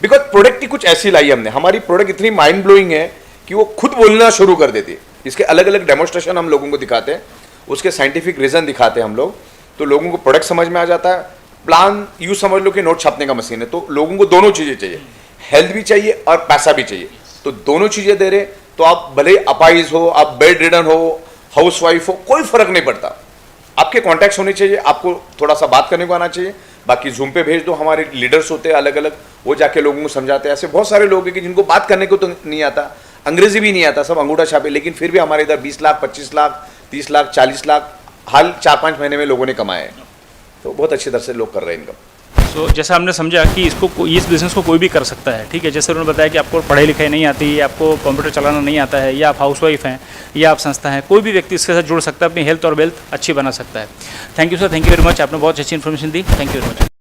बिकॉज प्रोडक्ट ही कुछ ऐसी लाई हमने। हमारी प्रोडक्ट इतनी माइंड ब्लोइंग है कि वो खुद बोलना शुरू कर देती है। इसके अलग अलग डेमोस्ट्रेशन हम लोगों को दिखाते हैं, उसके साइंटिफिक रीज़न दिखाते हैं हम लोग, तो लोगों को प्रोडक्ट समझ में आ जाता है। प्लान यूँ समझ लो कि नोट छापने का मशीन है, तो लोगों को दोनों चीज़ें चाहिए, हेल्थ भी चाहिए और पैसा भी चाहिए। तो दोनों चीज़ें दे रहे, तो आप भले अपाइज हो, आप बेड रिडन हो, हाउस वाइफ हो, कोई फर्क नहीं पड़ता। आपके कॉन्टैक्ट्स होने चाहिए, आपको थोड़ा सा बात करने को आना चाहिए। बाकी जूम पे भेज दो, हमारे लीडर्स होते हैं अलग अलग, वो जाके लोगों को समझाते हैं। ऐसे बहुत सारे लोग हैं कि जिनको बात करने को तो नहीं आता, अंग्रेजी भी नहीं आता, सब अंगूठा छापे, लेकिन फिर भी हमारे इधर 20 लाख, 25 लाख, 30 लाख, 40 लाख हाल 4-5 महीने में लोगों ने कमाए हैं। तो बहुत अच्छी तरह से लोग कर रहे हैं इनकम। सो जैसा हमने समझा कि इस बिज़नेस को कोई भी कर सकता है, ठीक है। जैसे उन्होंने बताया कि आपको पढ़ाई लिखाई नहीं आती, या आपको कंप्यूटर चलाना नहीं आता है, या आप हाउसवाइफ हैं, या आप संस्था हैं, कोई भी व्यक्ति इसके साथ जुड़ सकता है, अपनी हेल्थ और वेल्थ अच्छी बना सकता है। Thank you sir, thank you very much. आपने बहुत अच्छी information the, thank you very much.